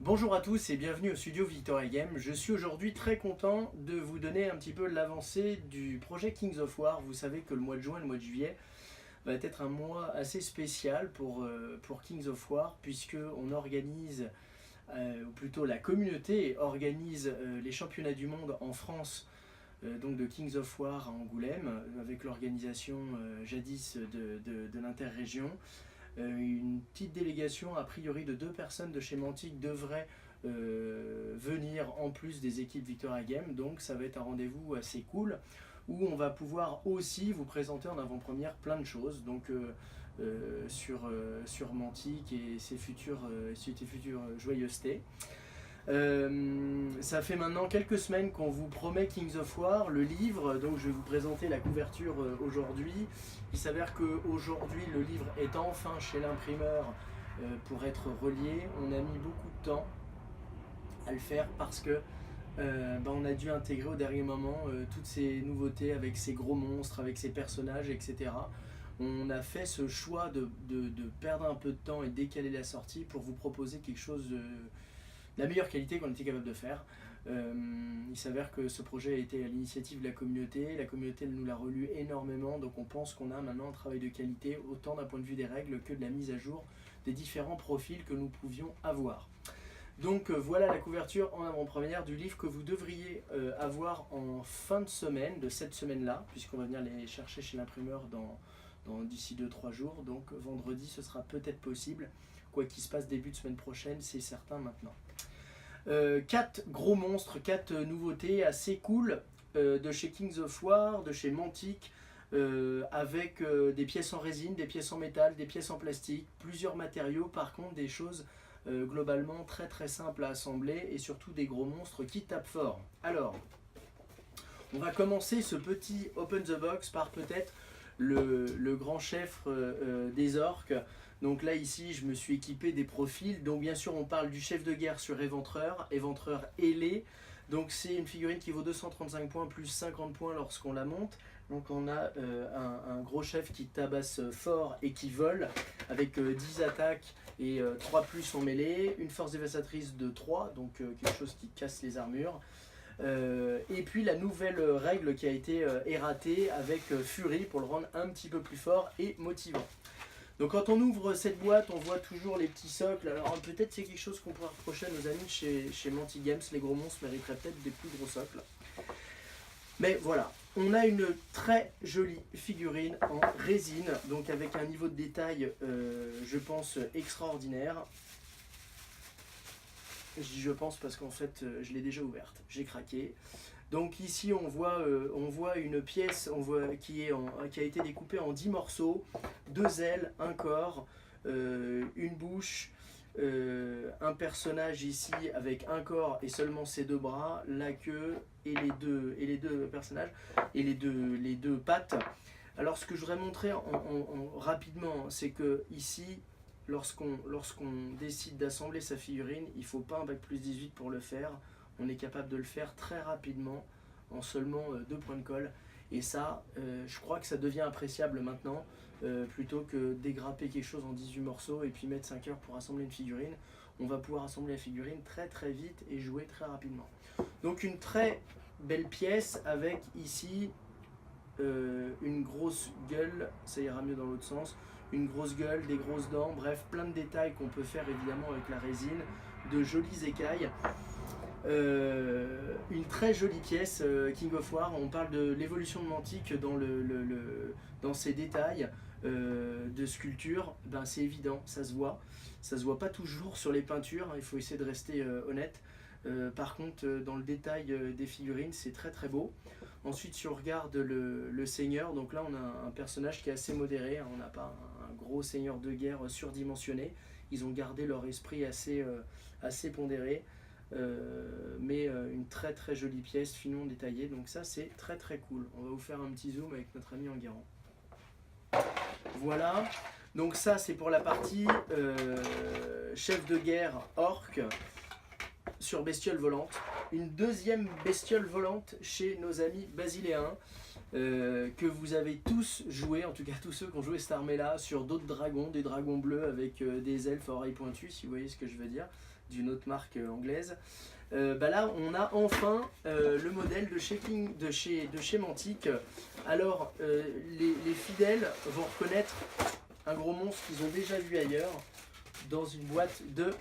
Bonjour à tous et bienvenue au studio Victoria Game. Je suis aujourd'hui très content de vous donner un petit peu l'avancée du projet Kings of War. Vous savez que le mois de juin et le mois de juillet va être un mois assez spécial pour Kings of War, puisque on organise, ou plutôt la communauté organise les championnats du monde en France, donc de Kings of War à Angoulême, avec l'organisation jadis de l'interrégion. Une petite délégation a priori de 2 personnes de chez Mantic devrait venir en plus des équipes Victoria Game, donc ça va être un rendez-vous assez cool où on va pouvoir aussi vous présenter en avant-première plein de choses donc sur Mantic et ses futures joyeusetés. Ça fait maintenant quelques semaines qu'on vous promet Kings of War, le livre, donc je vais vous présenter la couverture aujourd'hui. Il s'avère qu'aujourd'hui le livre est enfin chez l'imprimeur pour être relié. On a mis beaucoup de temps à le faire parce que on a dû intégrer au dernier moment toutes ces nouveautés avec ces gros monstres, avec ces personnages, etc. On a fait ce choix de perdre un peu de temps et de décaler la sortie pour vous proposer quelque chose de la meilleure qualité qu'on était capable de faire. Il s'avère que ce projet a été à l'initiative de la communauté nous l'a relu énormément, donc on pense qu'on a maintenant un travail de qualité, autant d'un point de vue des règles que de la mise à jour des différents profils que nous pouvions avoir. Donc voilà la couverture en avant-première du livre que vous devriez avoir en fin de semaine, de cette semaine-là, puisqu'on va venir les chercher chez l'imprimeur d'ici 2-3 jours, donc vendredi ce sera peut-être possible. Quoi qu'il se passe début de semaine prochaine, c'est certain maintenant. 4 gros monstres, 4 nouveautés assez cool de chez Kings of War, de chez Mantic, avec des pièces en résine, des pièces en métal, des pièces en plastique, plusieurs matériaux, par contre des choses globalement très très simples à assembler et surtout des gros monstres qui tapent fort. Alors, on va commencer ce petit Open the Box par peut-être le grand chef des orques. Donc là ici je me suis équipé des profils, donc bien sûr on parle du chef de guerre sur éventreur ailé, donc c'est une figurine qui vaut 235 points plus 50 points lorsqu'on la monte. Donc on a un gros chef qui tabasse fort et qui vole avec 10 attaques et 3 plus en mêlée, une force dévastatrice de 3, donc quelque chose qui casse les armures. Et puis la nouvelle règle qui a été erratée avec Fury pour le rendre un petit peu plus fort et motivant. Donc quand on ouvre cette boîte, on voit toujours les petits socles. Alors peut-être c'est quelque chose qu'on pourrait reprocher à nos amis chez Mantic Games. Les gros monstres mériteraient peut-être des plus gros socles. Mais voilà, on a une très jolie figurine en résine, donc avec un niveau de détail, je pense, extraordinaire. Je dis je pense parce qu'en fait, je l'ai déjà ouverte, j'ai craqué. Donc ici on voit une pièce qui a été découpée en 10 morceaux, 2 ailes, un corps, une bouche, un personnage ici avec un corps et seulement ses 2 bras, la queue et les deux personnages et les deux pattes. Alors ce que je voudrais montrer rapidement, c'est que ici, lorsqu'on décide d'assembler sa figurine, il ne faut pas un bac+18 pour le faire. On est capable de le faire très rapidement en seulement 2 points de colle. Et ça, je crois que ça devient appréciable maintenant, plutôt que dégrapper quelque chose en 18 morceaux et puis mettre 5 heures pour assembler une figurine. On va pouvoir assembler la figurine très très vite et jouer très rapidement. Donc une très belle pièce avec ici une grosse gueule, ça ira mieux dans l'autre sens, une grosse gueule, des grosses dents, bref, plein de détails qu'on peut faire évidemment avec la résine, de jolies écailles. Une très jolie pièce King of War. On parle de l'évolution de Mantic dans ses détails de sculpture. Ben, c'est évident, ça se voit pas toujours sur les peintures, il faut essayer de rester honnête. Par contre dans le détail des figurines c'est très très beau. Ensuite si on regarde le seigneur, donc là on a un personnage qui est assez modéré, hein. On n'a pas un gros seigneur de guerre surdimensionné, ils ont gardé leur esprit assez pondéré. Mais une très très jolie pièce finement détaillée, donc ça c'est très très cool. On va vous faire un petit zoom avec notre ami Enguerrand. Voilà, donc ça c'est pour la partie chef de guerre orc sur bestiole volante. Une deuxième bestiole volante chez nos amis basiléens que vous avez tous joué, en tout cas tous ceux qui ont joué cette armée là, sur d'autres dragons, des dragons bleus avec des elfes à oreilles pointues, si vous voyez ce que je veux dire. d'une autre marque anglaise. Là on a enfin le modèle de chez Mantic. Alors les fidèles vont reconnaître un gros monstre qu'ils ont déjà vu ailleurs dans une boîte de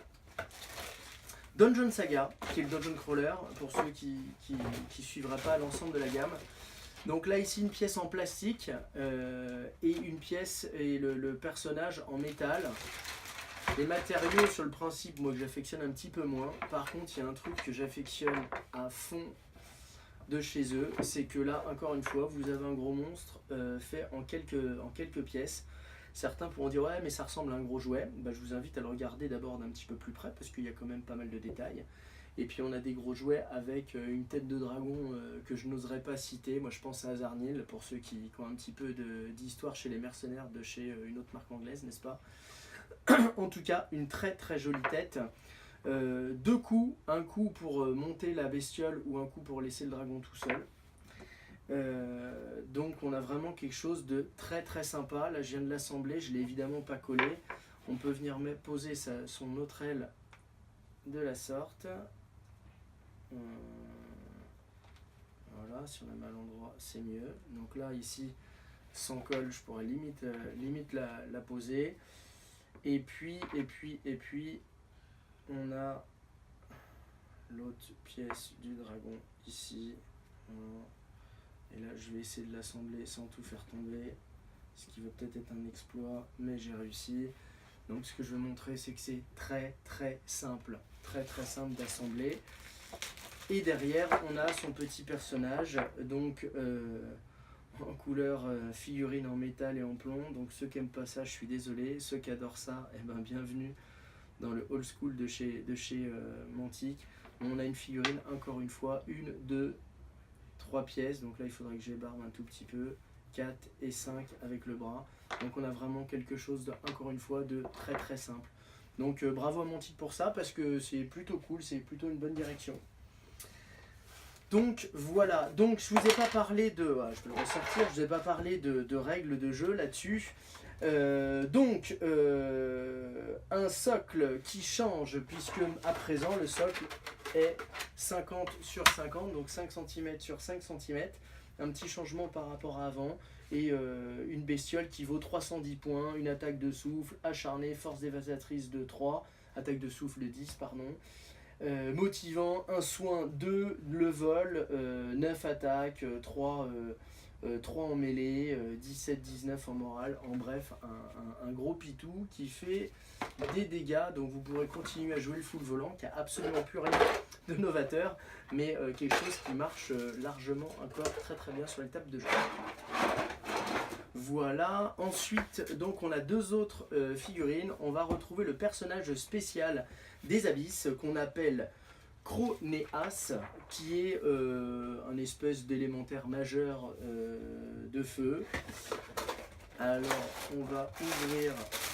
Dungeon Saga, qui est le Dungeon Crawler, pour ceux qui ne suivraient pas l'ensemble de la gamme. Donc là ici une pièce en plastique et une pièce et le personnage en métal. Les matériaux sur le principe, moi que j'affectionne un petit peu moins. Par contre il y a un truc que j'affectionne à fond de chez eux, c'est que là encore une fois vous avez un gros monstre fait en quelques pièces. Certains pourront dire ouais mais ça ressemble à un gros jouet. Je vous invite à le regarder d'abord d'un petit peu plus près parce qu'il y a quand même pas mal de détails. Et puis on a des gros jouets avec une tête de dragon que je n'oserais pas citer. Moi je pense à Azarnil pour ceux qui ont un petit peu d'histoire chez les mercenaires de chez une autre marque anglaise, n'est-ce pas? En tout cas une très très jolie tête. Deux coups, un coup pour monter la bestiole ou un coup pour laisser le dragon tout seul. Donc on a vraiment quelque chose de très très sympa. Là je viens de l'assembler, je l'ai évidemment pas collé. On peut venir poser son autre aile de la sorte. Voilà, si on la met à l'endroit c'est mieux. Donc là ici sans colle je pourrais limite la poser. Et puis on a l'autre pièce du dragon ici. Et là je vais essayer de l'assembler sans tout faire tomber, ce qui va peut-être être un exploit, mais j'ai réussi. Donc ce que je veux montrer c'est que c'est très très simple d'assembler. Et derrière on a son petit personnage, donc en couleur figurine en métal et en plomb. Donc ceux qui n'aiment pas ça je suis désolé, ceux qui adorent ça, bienvenue dans le old school de chez Mantic. On a une figurine, encore une fois, 1, 2, 3 pièces, donc là il faudrait que j'ébarbe un tout petit peu, 4 et 5 avec le bras. Donc on a vraiment quelque chose, encore une fois, de très très simple. Donc bravo à Mantic pour ça, parce que c'est plutôt cool, c'est plutôt une bonne direction. Donc voilà, donc je vous ai pas parlé de, je peux le ressortir, je vous ai pas parlé de règles de jeu là-dessus. Un socle qui change, puisque à présent le socle est 50 sur 50, donc 5 cm sur 5 cm, un petit changement par rapport à avant, et une bestiole qui vaut 310 points, une attaque de souffle, acharnée, force dévastatrice de 3, attaque de souffle de 10, pardon, motivant, un soin 2, le vol, 9 attaques, 3 en mêlée, 17-19 en morale, en bref, un gros pitou qui fait des dégâts, donc vous pourrez continuer à jouer le full volant, qui a absolument plus rien de novateur, mais quelque chose qui marche largement encore très très bien sur les tables de jeu. Voilà, ensuite donc on a deux autres figurines. On va retrouver le personnage spécial des abysses qu'on appelle Chronéas, qui est un espèce d'élémentaire majeur de feu. Alors on va ouvrir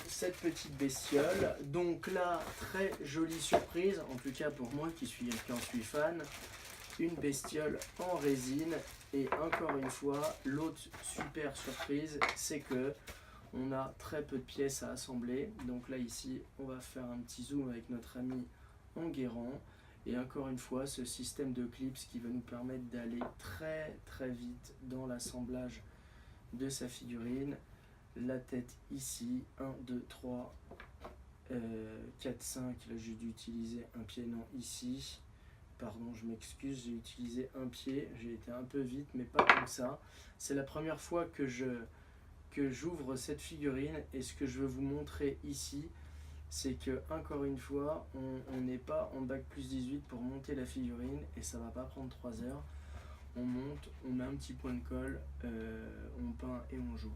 cette petite bestiole. Donc là, très jolie surprise, en tout cas pour moi qui en suis fan, une bestiole en résine. Et encore une fois, l'autre super surprise, c'est que on a très peu de pièces à assembler. Donc là ici, on va faire un petit zoom avec notre ami Enguerrand. Et encore une fois, ce système de clips qui va nous permettre d'aller très très vite dans l'assemblage de sa figurine. La tête ici, 1, 2, 3, 4, 5. Là j'ai dû utiliser un pied, non, ici. Pardon, je m'excuse, j'ai utilisé un pied, j'ai été un peu vite, mais pas comme ça. C'est la première fois que j'ouvre cette figurine, et ce que je veux vous montrer ici, c'est que encore une fois, on n'est pas en bac plus 18 pour monter la figurine, et ça va pas prendre 3 heures. On monte, on met un petit point de colle, on peint et on joue.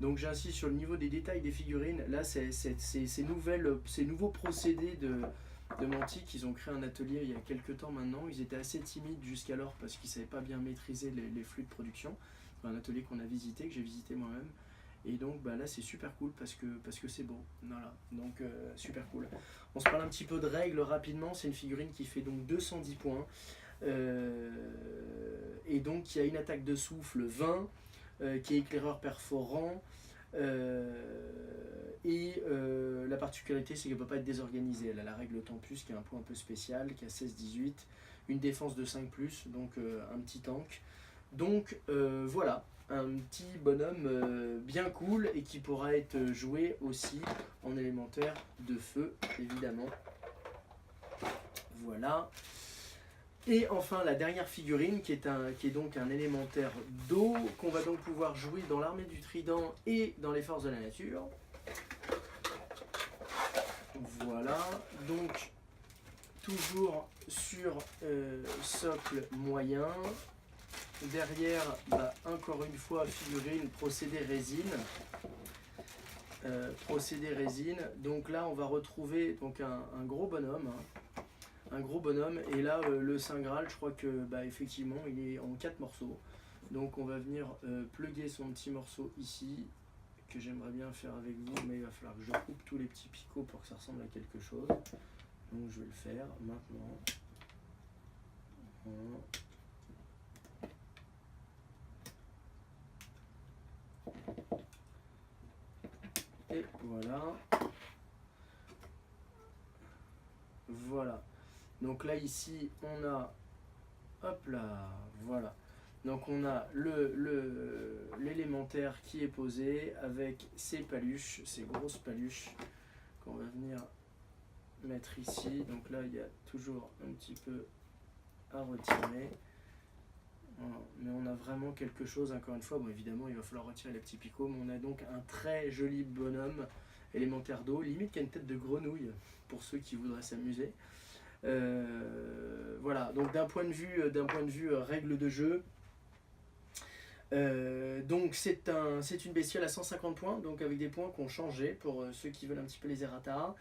Donc j'insiste sur le niveau des détails des figurines. Là, ces nouveaux procédés de Mantic, ils ont créé un atelier il y a quelques temps maintenant. Ils étaient assez timides jusqu'alors parce qu'ils ne savaient pas bien maîtriser les flux de production. Un atelier qu'on a visité, que j'ai visité moi-même. Et donc là c'est super cool parce que c'est beau. Voilà, donc super cool. On se parle un petit peu de règles rapidement. C'est une figurine qui fait donc 210 points. Et donc qui a une attaque de souffle 20, qui est éclaireur perforant. La particularité, c'est qu'elle ne peut pas être désorganisée. Elle a la règle Tempus qui est un point un peu spécial, qui a 16-18, une défense de 5+, donc un petit tank. Donc voilà, un petit bonhomme bien cool et qui pourra être joué aussi en élémentaire de feu, évidemment. Voilà. Et enfin la dernière figurine qui est donc un élémentaire d'eau qu'on va donc pouvoir jouer dans l'armée du Trident et dans les forces de la nature. Voilà, donc toujours sur socle moyen. Derrière, encore une fois, figurine, procédé résine. Donc là, on va retrouver donc, un gros bonhomme. Un gros bonhomme. Et là, le Saint Graal, je crois que effectivement, il est en 4 morceaux. Donc on va venir plugger son petit morceau ici, que j'aimerais bien faire avec vous, mais il va falloir que je coupe tous les petits picots pour que ça ressemble à quelque chose. Donc je vais le faire maintenant. Voilà. Et voilà. Voilà. Donc là ici on a, hop là, voilà. Donc on a l'élémentaire qui est posé avec ses paluches, ces grosses paluches qu'on va venir mettre ici. Donc là il y a toujours un petit peu à retirer. Voilà. Mais on a vraiment quelque chose, encore une fois, bon évidemment il va falloir retirer les petits picots, mais on a donc un très joli bonhomme élémentaire d'eau, limite qui a une tête de grenouille pour ceux qui voudraient s'amuser. Voilà, donc d'un point de vue règle de jeu, donc c'est une bestiole à 150 points, donc avec des points qui ont changé pour ceux qui veulent un petit peu les errata,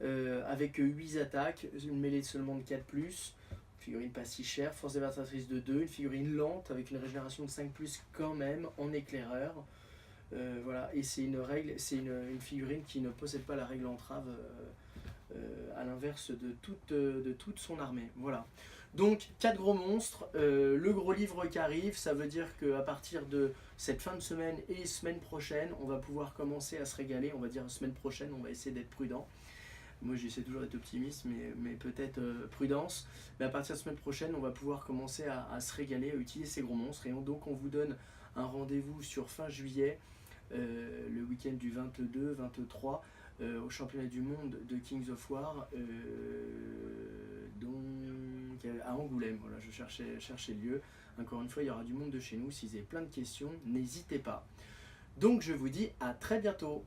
avec 8 attaques, une mêlée seulement de 4+, figurine pas si chère, force dévastatrice de 2, une figurine lente avec une régénération de 5+, quand même, en éclaireur. Voilà, et c'est une figurine qui ne possède pas la règle entrave, à l'inverse de toute son armée. Voilà. Donc 4 gros monstres, le gros livre qui arrive, ça veut dire qu'à partir de cette fin de semaine et semaine prochaine, on va pouvoir commencer à se régaler. On va dire semaine prochaine, on va essayer d'être prudent. Moi j'essaie toujours d'être optimiste, mais peut-être prudence. Mais à partir de la semaine prochaine, on va pouvoir commencer à se régaler, à utiliser ces gros monstres. Et donc on vous donne un rendez-vous sur fin juillet, le week-end du 22-23, au championnat du monde de Kings of War, donc à Angoulême. Voilà, je cherchais le lieu. Encore une fois, il y aura du monde de chez nous. Si vous avez plein de questions, n'hésitez pas. Donc je vous dis à très bientôt.